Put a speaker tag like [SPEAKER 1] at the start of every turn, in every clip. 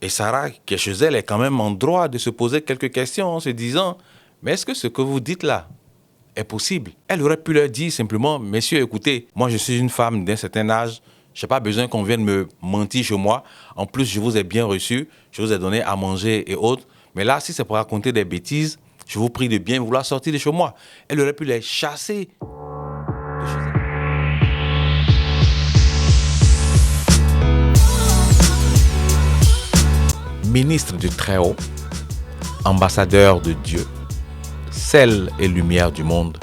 [SPEAKER 1] Et Sarah, qui est chez elle, est quand même en droit de se poser quelques questions en se disant « Mais est-ce que ce que vous dites là est possible ?» Elle aurait pu leur dire simplement « Messieurs, écoutez, moi je suis une femme d'un certain âge, je n'ai pas besoin qu'on vienne me mentir chez moi. En plus, je vous ai bien reçu, je vous ai donné à manger et autres. Mais là, si c'est pour raconter des bêtises, je vous prie de bien vouloir sortir de chez moi. » Elle aurait pu les chasser de chez elle. Ministre du Très-Haut, ambassadeur de Dieu, sel et lumière du monde,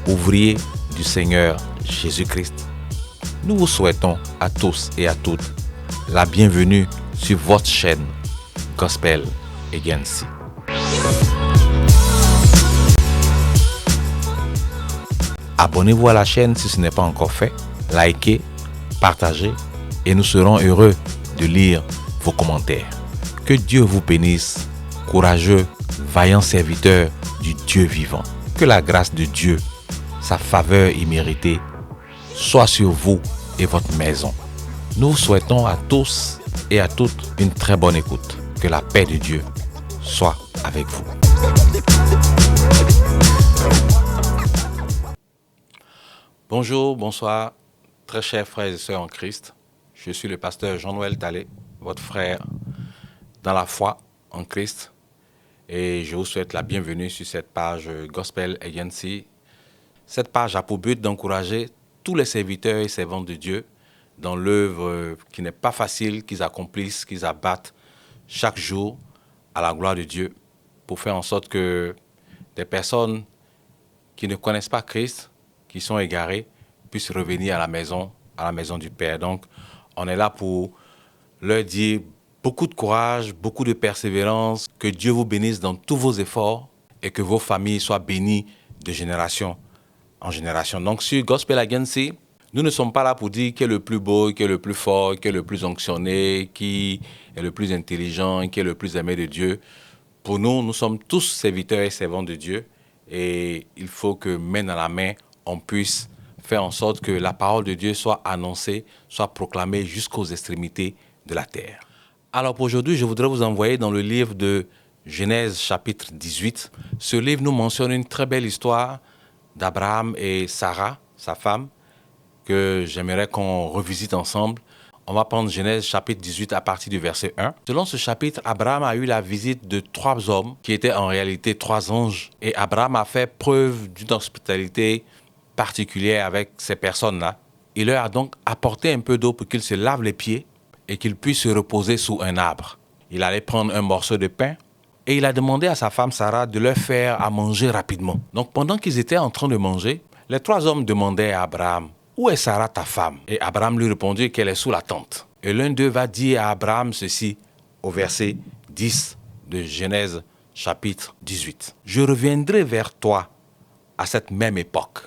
[SPEAKER 1] ouvrier du Seigneur Jésus-Christ, nous vous souhaitons à tous et à toutes la bienvenue sur votre chaîne Gospel Agency. Abonnez-vous à la chaîne si ce n'est pas encore fait, likez, partagez et nous serons heureux de lire vos commentaires. Que Dieu vous bénisse, courageux, vaillants serviteurs du Dieu vivant. Que la grâce de Dieu, sa faveur imméritée, soit sur vous et votre maison. Nous vous souhaitons à tous et à toutes une très bonne écoute. Que la paix de Dieu soit avec vous. Bonjour, bonsoir, très chers frères et sœurs en Christ. Je suis le pasteur Jean-Noël Talé, votre frère dans la foi en Christ. Et je vous souhaite la bienvenue sur cette page Gospel Agency. Cette page a pour but d'encourager tous les serviteurs et servantes de Dieu dans l'œuvre qui n'est pas facile qu'ils accomplissent, qu'ils abattent chaque jour à la gloire de Dieu pour faire en sorte que des personnes qui ne connaissent pas Christ, qui sont égarées, puissent revenir à la maison du Père. Donc, on est là pour leur dire beaucoup de courage, beaucoup de persévérance, que Dieu vous bénisse dans tous vos efforts et que vos familles soient bénies de génération en génération. Donc, sur Gospel Agency, nous ne sommes pas là pour dire qui est le plus beau, qui est le plus fort, qui est le plus onctionné, qui est le plus intelligent, qui est le plus aimé de Dieu. Pour nous, nous sommes tous serviteurs et servants de Dieu et il faut que main dans la main, on puisse faire en sorte que la parole de Dieu soit annoncée, soit proclamée jusqu'aux extrémités de la terre. Alors pour aujourd'hui, je voudrais vous envoyer dans le livre de Genèse chapitre 18. Ce livre nous mentionne une très belle histoire d'Abraham et Sarah, sa femme, que j'aimerais qu'on revisite ensemble. On va prendre Genèse chapitre 18 à partir du verset 1. Selon ce chapitre, Abraham a eu la visite de 3 hommes qui étaient en réalité 3 anges. Et Abraham a fait preuve d'une hospitalité particulière avec ces personnes-là. Il leur a donc apporté un peu d'eau pour qu'ils se lavent les pieds et qu'ils puissent se reposer sous un arbre. Il allait prendre un morceau de pain et il a demandé à sa femme Sarah de leur faire à manger rapidement. Donc pendant qu'ils étaient en train de manger, les 3 hommes demandaient à Abraham: « Où est Sarah ta femme ?» Et Abraham lui répondit qu'elle est sous la tente. Et l'un d'eux va dire à Abraham ceci au verset 10 de Genèse chapitre 18. « Je reviendrai vers toi à cette même époque.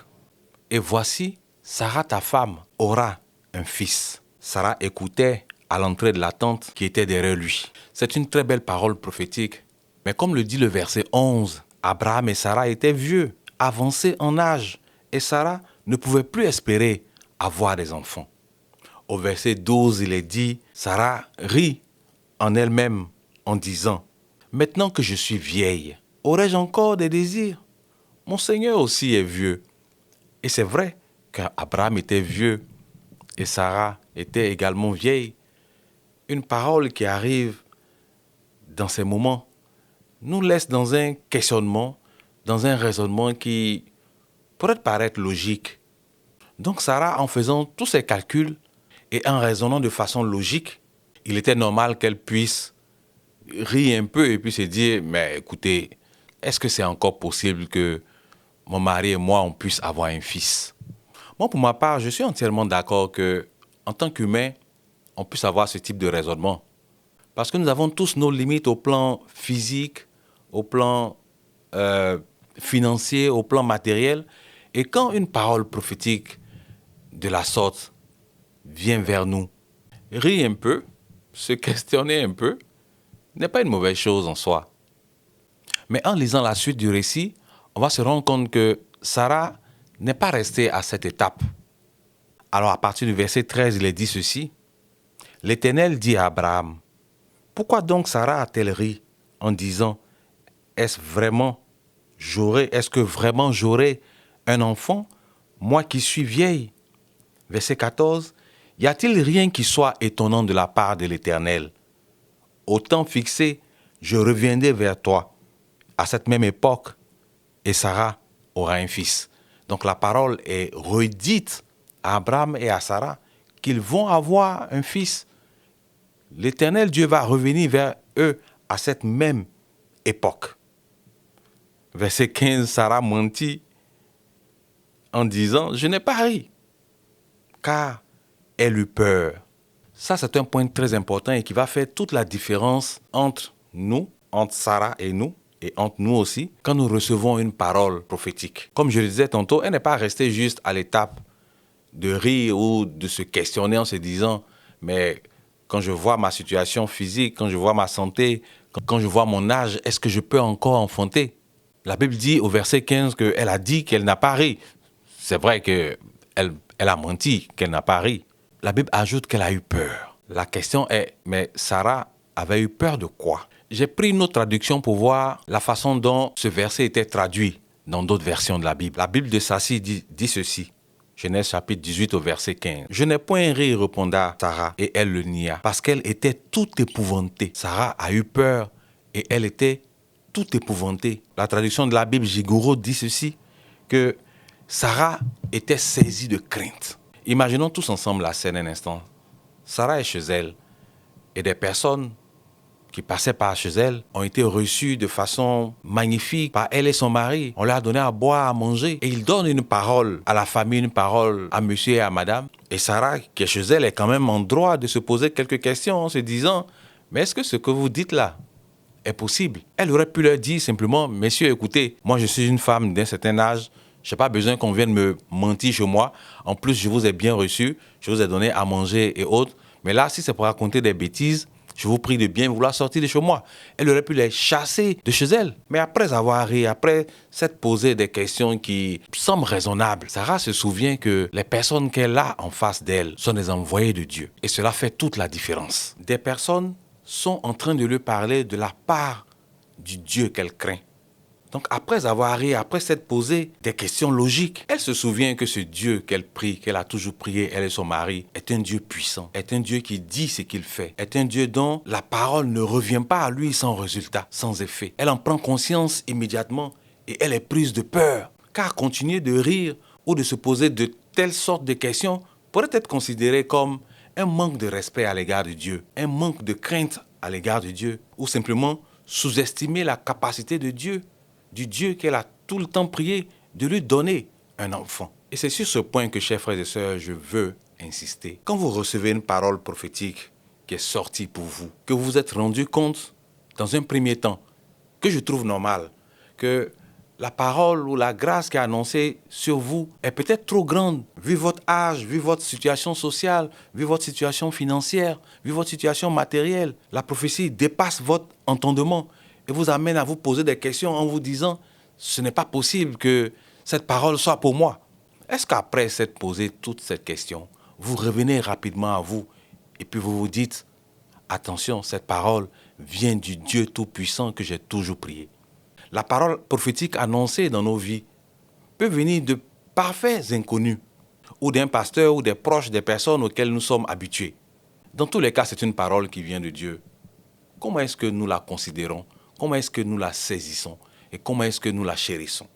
[SPEAKER 1] Et voici, Sarah ta femme aura un fils. » Sarah écoutait à l'entrée de la tente qui était derrière lui. C'est une très belle parole prophétique. Mais comme le dit le verset 11, Abraham et Sarah étaient vieux, avancés en âge. Et Sarah ne pouvait plus espérer avoir des enfants. Au verset 12, il est dit, Sarah rit en elle-même en disant, « Maintenant que je suis vieille, aurais-je encore des désirs? Mon Seigneur aussi est vieux. » Et c'est vrai qu'Abraham était vieux et Sarah était également vieille. Une parole qui arrive dans ces moments nous laisse dans un questionnement, dans un raisonnement qui pourrait paraître logique. Donc Sarah, en faisant tous ses calculs et en raisonnant de façon logique, il était normal qu'elle puisse rire un peu et puis se dire, mais écoutez, est-ce que c'est encore possible que mon mari et moi, on puisse avoir un fils? Moi, pour ma part, je suis entièrement d'accord que, en tant qu'humain, on puisse avoir ce type de raisonnement. Parce que nous avons tous nos limites au plan physique, au plan financier, au plan matériel. Et quand une parole prophétique de la sorte vient vers nous, rire un peu, se questionner un peu, n'est pas une mauvaise chose en soi. Mais en lisant la suite du récit, on va se rendre compte que Sarah n'est pas restée à cette étape. Alors à partir du verset 13, il est dit ceci. « L'Éternel dit à Abraham, Pourquoi donc Sarah a-t-elle ri en disant, est-ce que vraiment j'aurai un enfant, moi qui suis vieille? Verset 14, y a-t-il rien qui soit étonnant de la part de l'Éternel? Au temps fixé, je reviendrai vers toi à cette même époque et Sarah aura un fils. Donc la parole est redite à Abraham et à Sarah qu'ils vont avoir un fils. L'Éternel Dieu va revenir vers eux à cette même époque. Verset 15, Sarah mentit en disant, je n'ai pas ri, car elle eut peur. Ça, c'est un point très important et qui va faire toute la différence entre nous, entre Sarah et entre nous aussi, quand nous recevons une parole prophétique. Comme je le disais tantôt, elle n'est pas restée juste à l'étape de rire ou de se questionner en se disant, mais quand je vois ma situation physique, quand je vois ma santé, quand je vois mon âge, est-ce que je peux encore enfanter? La Bible dit au verset 15 qu'elle a dit qu'elle n'a pas ri. C'est vrai qu'elle a menti, qu'elle n'a pas ri. La Bible ajoute qu'elle a eu peur. La question est, mais Sarah avait eu peur de quoi? J'ai pris une autre traduction pour voir la façon dont ce verset était traduit dans d'autres versions de la Bible. La Bible de Sassi dit ceci. Genèse chapitre 18 au verset 15. « Je n'ai point ri, répondit Sarah, et elle le nia, parce qu'elle était toute épouvantée. » Sarah a eu peur et elle était toute épouvantée. La traduction de la Bible Jigoro dit ceci, que Sarah était saisie de crainte. Imaginons tous ensemble la scène un instant. Sarah est chez elle et des personnes qui passaient par chez elle ont été reçues de façon magnifique par elle et son mari. On leur a donné à boire, à manger. Et ils donnent une parole à la famille, une parole à monsieur et à madame. Et Sarah, qui est chez elle, est quand même en droit de se poser quelques questions en se disant, mais est-ce que ce que vous dites là est possible? Elle aurait pu leur dire simplement, messieurs, écoutez, moi je suis une femme d'un certain âge, je n'ai pas besoin qu'on vienne me mentir chez moi. En plus, je vous ai bien reçu, je vous ai donné à manger et autres. Mais là, si c'est pour raconter des bêtises, je vous prie de bien vouloir sortir de chez moi. Elle aurait pu les chasser de chez elle. Mais après avoir ri, après s'être posé des questions qui semblent raisonnables, Sarah se souvient que les personnes qu'elle a en face d'elle sont des envoyés de Dieu. Et cela fait toute la différence. Des personnes sont en train de lui parler de la part du Dieu qu'elle craint. Donc après avoir ri, après s'être posé des questions logiques, elle se souvient que ce Dieu qu'elle prie, qu'elle a toujours prié, elle et son mari, est un Dieu puissant, est un Dieu qui dit ce qu'il fait, est un Dieu dont la parole ne revient pas à lui sans résultat, sans effet. Elle en prend conscience immédiatement et elle est prise de peur, car continuer de rire ou de se poser de telles sortes de questions pourrait être considéré comme un manque de respect à l'égard de Dieu, un manque de crainte à l'égard de Dieu, ou simplement sous-estimer la capacité de Dieu, du Dieu qu'elle a tout le temps prié de lui donner un enfant. Et c'est sur ce point que, chers frères et sœurs, je veux insister. Quand vous recevez une parole prophétique qui est sortie pour vous, que vous vous êtes rendu compte, dans un premier temps, que je trouve normal, que la parole ou la grâce qui est annoncée sur vous est peut-être trop grande, vu votre âge, vu votre situation sociale, vu votre situation financière, vu votre situation matérielle. La prophétie dépasse votre entendement et vous amène à vous poser des questions en vous disant « ce n'est pas possible que cette parole soit pour moi ». Est-ce qu'après s'être posé toutes ces questions, vous revenez rapidement à vous et puis vous vous dites « attention, cette parole vient du Dieu Tout-Puissant que j'ai toujours prié ». La parole prophétique annoncée dans nos vies peut venir de parfaits inconnus ou d'un pasteur ou des proches des personnes auxquelles nous sommes habitués. Dans tous les cas, c'est une parole qui vient de Dieu. Comment est-ce que nous la considérons? Comment est-ce que nous la saisissons? Et comment est-ce que nous la chérissons?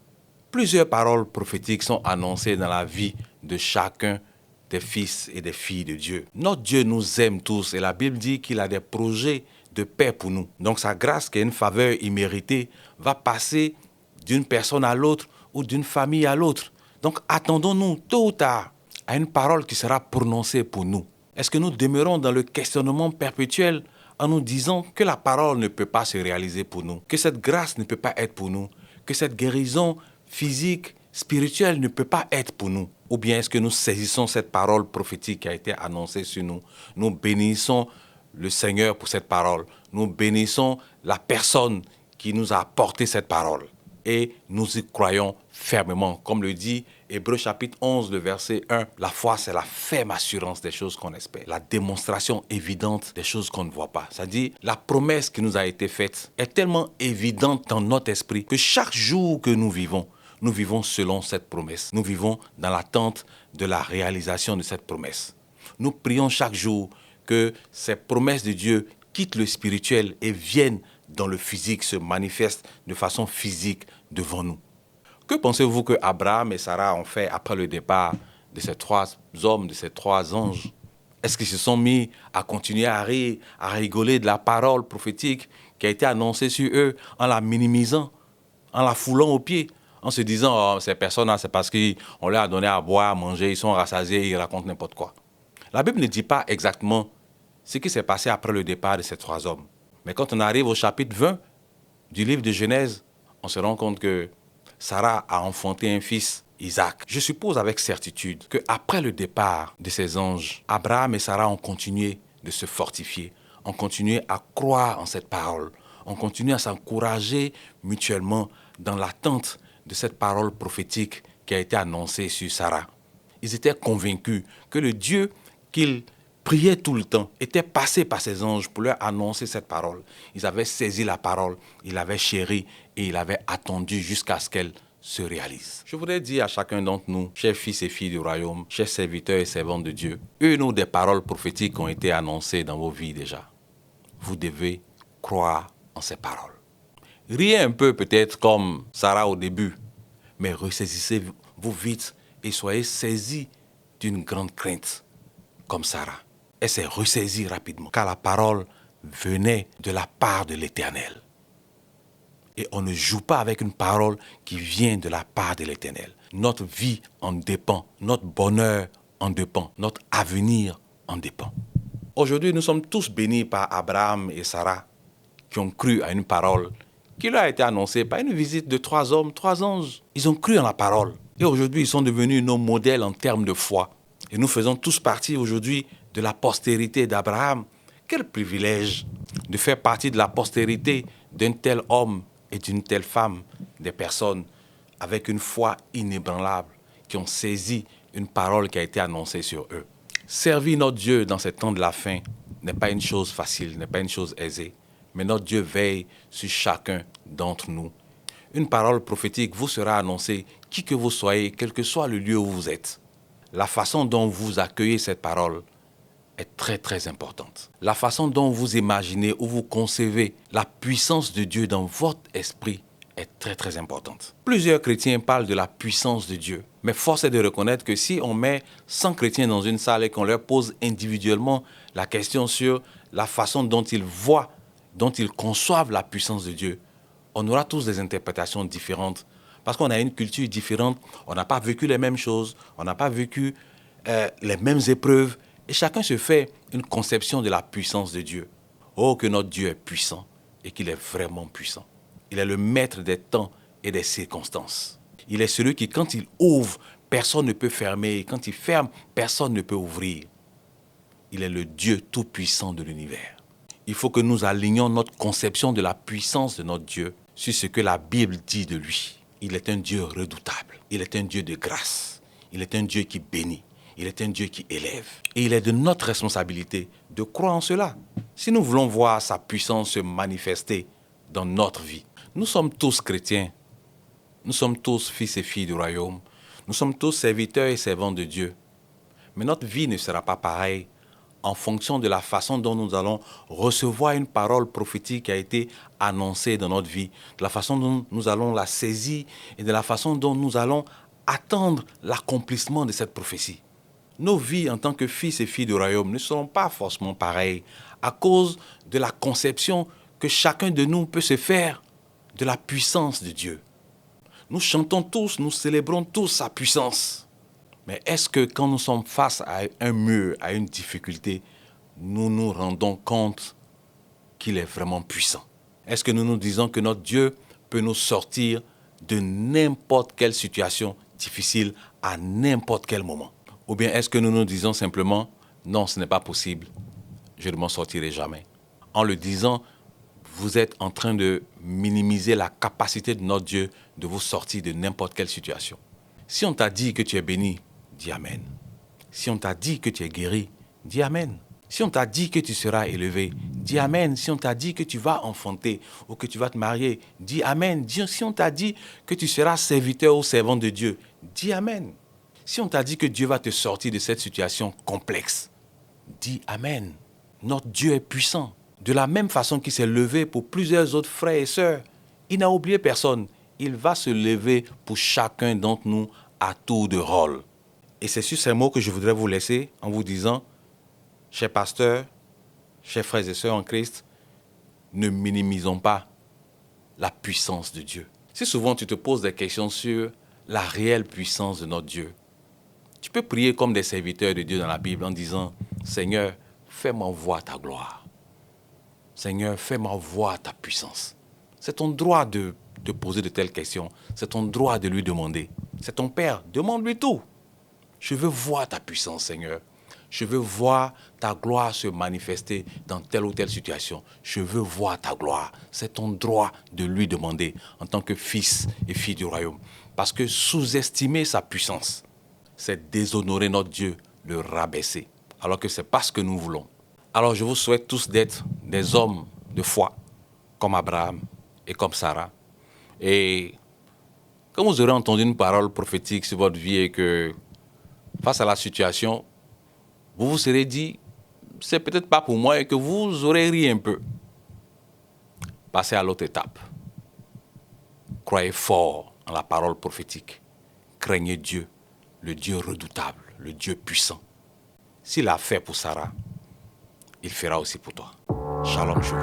[SPEAKER 1] Plusieurs paroles prophétiques sont annoncées dans la vie de chacun des fils et des filles de Dieu. Notre Dieu nous aime tous et la Bible dit qu'il a des projets de paix pour nous. Donc sa grâce, qui est une faveur imméritée, va passer d'une personne à l'autre ou d'une famille à l'autre. Donc attendons-nous tôt ou tard à une parole qui sera prononcée pour nous. Est-ce que nous demeurons dans le questionnement perpétuel en nous disant que la parole ne peut pas se réaliser pour nous, que cette grâce ne peut pas être pour nous, que cette guérison physique, spirituelle ne peut pas être pour nous? Ou bien est-ce que nous saisissons cette parole prophétique qui a été annoncée sur nous? Nous bénissons le Seigneur pour cette parole. Nous bénissons la personne qui nous a apporté cette parole. et nous y croyons fermement. Comme le dit Hébreux chapitre 11, le verset 1, la foi, c'est la ferme assurance des choses qu'on espère, la démonstration évidente des choses qu'on ne voit pas. C'est-à-dire, la promesse qui nous a été faite est tellement évidente dans notre esprit que chaque jour que nous vivons selon cette promesse. Nous vivons dans l'attente de la réalisation de cette promesse. Nous prions chaque jour que ces promesses de Dieu quittent le spirituel et viennent dans le physique, se manifestent de façon physique devant nous. Que pensez-vous que Abraham et Sarah ont fait après le départ de ces trois hommes, de ces trois anges? Est-ce qu'ils se sont mis à continuer à rire, à rigoler de la parole prophétique qui a été annoncée sur eux en la minimisant, en la foulant aux pieds, en se disant, oh, ces personnes-là, c'est parce qu'on leur a donné à boire, à manger, ils sont rassasiés, ils racontent n'importe quoi. La Bible ne dit pas exactement ce qui s'est passé après le départ de ces trois hommes. Mais quand on arrive au chapitre 20 du livre de Genèse, on se rend compte que Sarah a enfanté un fils, Isaac. Je suppose avec certitude qu'après le départ de ces anges, Abraham et Sarah ont continué de se fortifier, ont continué à croire en cette parole, ont continué à s'encourager mutuellement dans l'attente de cette parole prophétique qui a été annoncée sur Sarah. Ils étaient convaincus que le Dieu qu'ils priaient tout le temps était passé par ces anges pour leur annoncer cette parole. Ils avaient saisi la parole, ils l'avaient chérie et ils l'avaient attendue jusqu'à ce qu'elle se réalise. Je voudrais dire à chacun d'entre nous, chers fils et filles du royaume, chers serviteurs et servantes de Dieu, une ou des paroles prophétiques ont été annoncées dans vos vies déjà. Vous devez croire en ces paroles. Riez un peu peut-être comme Sarah au début, mais ressaisissez-vous vite et soyez saisis d'une grande crainte comme Sarah. Elle s'est ressaisie rapidement car la parole venait de la part de l'Éternel. Et on ne joue pas avec une parole qui vient de la part de l'Éternel. Notre vie en dépend, notre bonheur en dépend, notre avenir en dépend. Aujourd'hui, nous sommes tous bénis par Abraham et Sarah qui ont cru à une parole qui leur a été annoncée par une visite de trois hommes, trois anges. Ils ont cru en la parole. Et aujourd'hui, ils sont devenus nos modèles en termes de foi. Et nous faisons tous partie aujourd'hui de la postérité d'Abraham. Quel privilège de faire partie de la postérité d'un tel homme et d'une telle femme, des personnes avec une foi inébranlable qui ont saisi une parole qui a été annoncée sur eux. Servir notre Dieu dans ces temps de la fin n'est pas une chose facile, n'est pas une chose aisée. Mais notre Dieu veille sur chacun d'entre nous. Une parole prophétique vous sera annoncée, qui que vous soyez, quel que soit le lieu où vous êtes. La façon dont vous accueillez cette parole est très très importante. La façon dont vous imaginez ou vous concevez la puissance de Dieu dans votre esprit est très très importante. Plusieurs chrétiens parlent de la puissance de Dieu, mais force est de reconnaître que si on met 100 chrétiens dans une salle et qu'on leur pose individuellement la question sur la façon dont ils voient, dont ils conçoivent la puissance de Dieu, on aura tous des interprétations différentes parce qu'on a une culture différente, on n'a pas vécu les mêmes choses, on n'a pas vécu les mêmes épreuves et chacun se fait une conception de la puissance de Dieu. Oh, que notre Dieu est puissant et qu'il est vraiment puissant. Il est le maître des temps et des circonstances. Il est celui qui, quand il ouvre, personne ne peut fermer. Et quand il ferme, personne ne peut ouvrir. Il est le Dieu tout-puissant de l'univers. Il faut que nous alignions notre conception de la puissance de notre Dieu sur ce que la Bible dit de lui. Il est un Dieu redoutable. Il est un Dieu de grâce. Il est un Dieu qui bénit. Il est un Dieu qui élève. Et il est de notre responsabilité de croire en cela. Si nous voulons voir sa puissance se manifester dans notre vie, nous sommes tous chrétiens. Nous sommes tous fils et filles du royaume. Nous sommes tous serviteurs et servantes de Dieu. Mais notre vie ne sera pas pareille en fonction de la façon dont nous allons recevoir une parole prophétique qui a été annoncée dans notre vie, de la façon dont nous allons la saisir et de la façon dont nous allons attendre l'accomplissement de cette prophétie. Nos vies en tant que fils et filles du royaume ne seront pas forcément pareilles à cause de la conception que chacun de nous peut se faire de la puissance de Dieu. Nous chantons tous, nous célébrons tous sa puissance. Mais est-ce que quand nous sommes face à un mur, à une difficulté, nous nous rendons compte qu'il est vraiment puissant? Est-ce que nous nous disons que notre Dieu peut nous sortir de n'importe quelle situation difficile à n'importe quel moment? Ou bien est-ce que nous nous disons simplement, non, ce n'est pas possible, je ne m'en sortirai jamais? En le disant, vous êtes en train de minimiser la capacité de notre Dieu de vous sortir de n'importe quelle situation. Si on t'a dit que tu es béni, dis Amen. Si on t'a dit que tu es guéri, dis Amen. Si on t'a dit que tu seras élevé, dis Amen. Si on t'a dit que tu vas enfanter ou que tu vas te marier, dis Amen. Si on t'a dit que tu seras serviteur ou servante de Dieu, dis Amen. Si on t'a dit que Dieu va te sortir de cette situation complexe, dis Amen. Notre Dieu est puissant. De la même façon qu'il s'est levé pour plusieurs autres frères et sœurs, il n'a oublié personne. Il va se lever pour chacun d'entre nous à tour de rôle. Et c'est sur ces mots que je voudrais vous laisser en vous disant, chers pasteurs, chers frères et sœurs en Christ, ne minimisons pas la puissance de Dieu. Si souvent tu te poses des questions sur la réelle puissance de notre Dieu, tu peux prier comme des serviteurs de Dieu dans la Bible en disant, Seigneur, fais-moi voir ta gloire. Seigneur, fais-moi voir ta puissance. C'est ton droit de poser de telles questions. C'est ton droit de lui demander. C'est ton Père, demande-lui tout. Je veux voir ta puissance, Seigneur. Je veux voir ta gloire se manifester dans telle ou telle situation. Je veux voir ta gloire. C'est ton droit de lui demander en tant que fils et fille du royaume. Parce que sous-estimer sa puissance, c'est déshonorer notre Dieu, le rabaisser. Alors que ce n'est pas ce que nous voulons. Alors je vous souhaite tous d'être des hommes de foi, comme Abraham et comme Sarah. Et quand vous aurez entendu une parole prophétique sur votre vie et que face à la situation, vous vous serez dit, c'est peut-être pas pour moi et que vous aurez ri un peu. Passez à l'autre étape. Croyez fort en la parole prophétique. Craignez Dieu, le Dieu redoutable, le Dieu puissant. S'il a fait pour Sarah, il fera aussi pour toi. Shalom, chou.